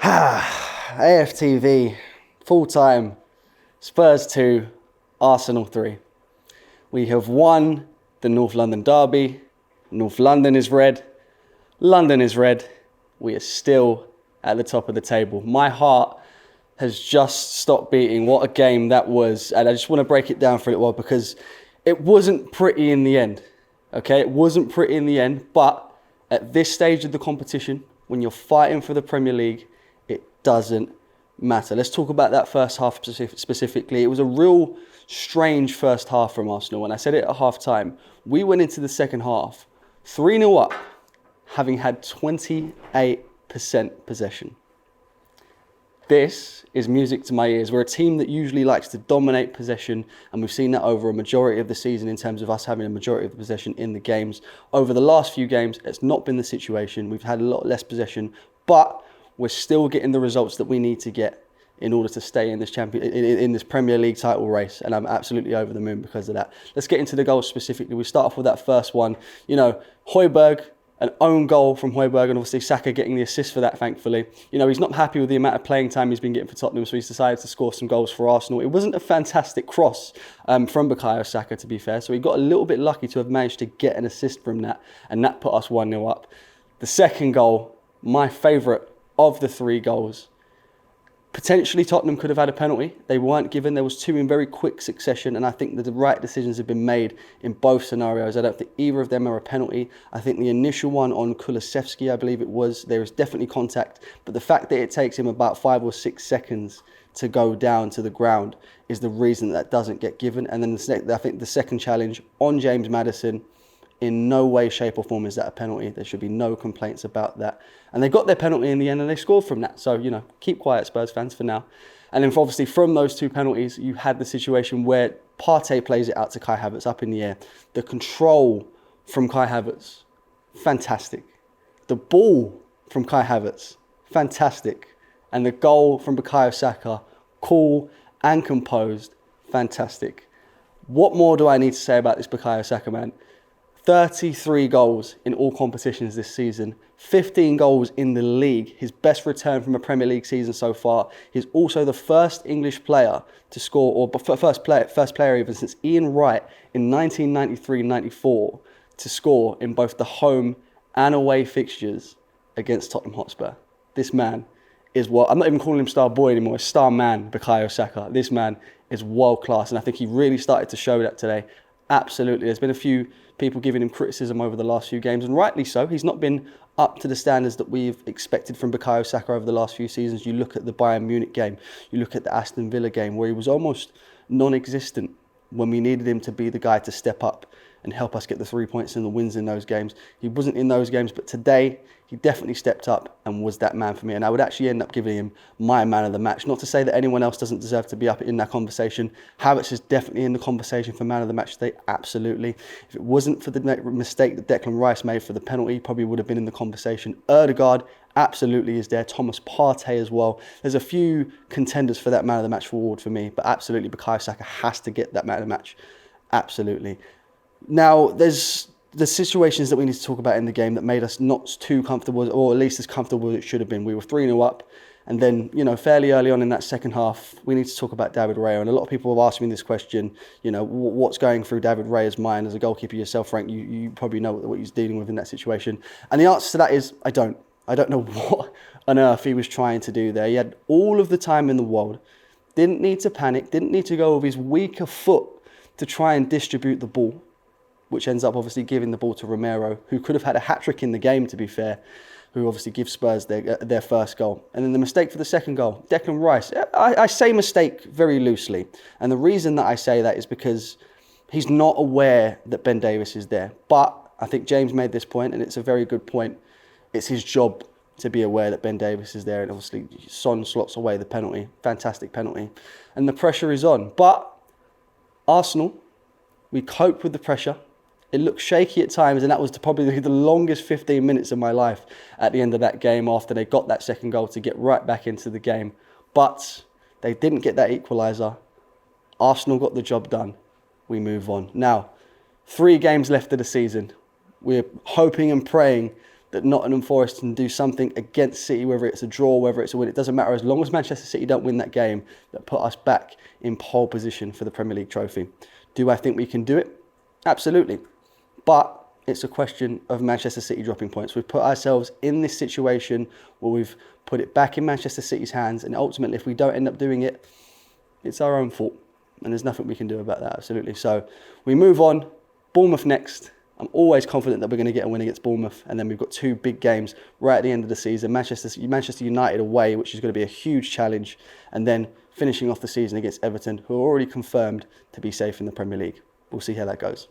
AFTV, full-time, Spurs 2, Arsenal 3. We have won the North London derby. North London is red. London is red. We are still at the top of the table. My heart has just stopped beating. What a game that was. And I just want to break it down for a little while because it wasn't pretty in the end. Okay, it wasn't pretty in the end. But at this stage of the competition, when you're fighting for the Premier League, it doesn't matter. Let's talk about that first half specifically. It was a real strange first half from Arsenal. And I said it at half time. We went into the second half 3-0 up, having had 28% possession. This is music to my ears. We're a team that usually likes to dominate possession, and we've seen that over a majority of the season in terms of us having a majority of the possession in the games. Over the last few games, it's not been the situation. We've had a lot less possession, but we're still getting the results that we need to get in order to stay in this in this Premier League title race, and I'm absolutely over the moon because of that. Let's get into the goals specifically. We start off with that first one. You know, Højbjerg, an own goal from Højbjerg, and obviously Saka getting the assist for that, thankfully. You know, he's not happy with the amount of playing time he's been getting for Tottenham, so he's decided to score some goals for Arsenal. It wasn't a fantastic cross from Bukayo Saka, to be fair, so he got a little bit lucky to have managed to get an assist from that, and that put us 1-0 up. The second goal, my favourite of the three goals. Potentially Tottenham could have had a penalty. They weren't given. There was two in very quick succession, and I think that the right decisions have been made in both scenarios. I don't think either of them are a penalty. I think the initial one on Kulusevski, I believe it was, there is definitely contact, but the fact that it takes him about 5 or 6 seconds to go down to the ground is the reason that doesn't get given. And then I think the second challenge on James Maddison, in no way, shape or form is that a penalty. There should be no complaints about that. And they got their penalty in the end and they scored from that. So, you know, keep quiet, Spurs fans, for now. And then obviously from those two penalties, you had the situation where Partey plays it out to Kai Havertz up in the air. The control from Kai Havertz, fantastic. The ball from Kai Havertz, fantastic. And the goal from Bukayo Saka, cool and composed, fantastic. What more do I need to say about this Bukayo Saka, man? 33 goals in all competitions this season, 15 goals in the league, his best return from a Premier League season so far. He's also the first English player to score, or first player even since Ian Wright in 1993-94 to score in both the home and away fixtures against Tottenham Hotspur. This man is I'm not even calling him star boy anymore, star man, Bukayo Saka. This man is world class, and I think he really started to show that today. Absolutely. There's been a few people giving him criticism over the last few games, and rightly so. He's not been up to the standards that we've expected from Bukayo Saka over the last few seasons. You look at the Bayern Munich game, you look at the Aston Villa game, where he was almost non-existent when we needed him to be the guy to step up and help us get the 3 points and the wins in those games. He wasn't in those games, but today he definitely stepped up and was that man for me. And I would actually end up giving him my man of the match. Not to say that anyone else doesn't deserve to be up in that conversation. Havertz is definitely in the conversation for man of the match today, absolutely. If it wasn't for the mistake that Declan Rice made for the penalty, he probably would have been in the conversation. Ødegaard absolutely is there. Thomas Partey as well. There's a few contenders for that man of the match award for me, but absolutely Bukayo Saka has to get that man of the match. Absolutely. Now, there's the situations that we need to talk about in the game that made us not too comfortable, or at least as comfortable as it should have been. We were 3-0 up, and then, you know, fairly early on in that second half, we need to talk about David Raya. And a lot of people have asked me this question, you know, what's going through David Raya's mind as a goalkeeper yourself, Frank? You probably know what he's dealing with in that situation. And the answer to that is, I don't know what on earth he was trying to do there. He had all of the time in the world, didn't need to panic, didn't need to go with his weaker foot to try and distribute the ball, which ends up obviously giving the ball to Romero, who could have had a hat-trick in the game, to be fair, who obviously gives Spurs their first goal. And then the mistake for the second goal, Declan Rice. I say mistake very loosely. And the reason that I say that is because he's not aware that Ben Davies is there. But I think James made this point, and it's a very good point. It's his job to be aware that Ben Davies is there. And obviously Son slots away the penalty. Fantastic penalty. And the pressure is on. But Arsenal, we coped with the pressure. It looked shaky at times, and that was probably the longest 15 minutes of my life at the end of that game after they got that second goal to get right back into the game. But they didn't get that equaliser. Arsenal got the job done. We move on. Now, 3 games left of the season. We're hoping and praying that Nottingham Forest can do something against City, whether it's a draw, whether it's a win. It doesn't matter, as long as Manchester City don't win that game, that put us back in pole position for the Premier League trophy. Do I think we can do it? Absolutely. But it's a question of Manchester City dropping points. We've put ourselves in this situation where we've put it back in Manchester City's hands, and ultimately if we don't end up doing it, it's our own fault. And there's nothing we can do about that, absolutely. So we move on. Bournemouth next. I'm always confident that we're going to get a win against Bournemouth. And then we've got 2 big games right at the end of the season. Manchester United away, which is going to be a huge challenge. And then finishing off the season against Everton, who are already confirmed to be safe in the Premier League. We'll see how that goes.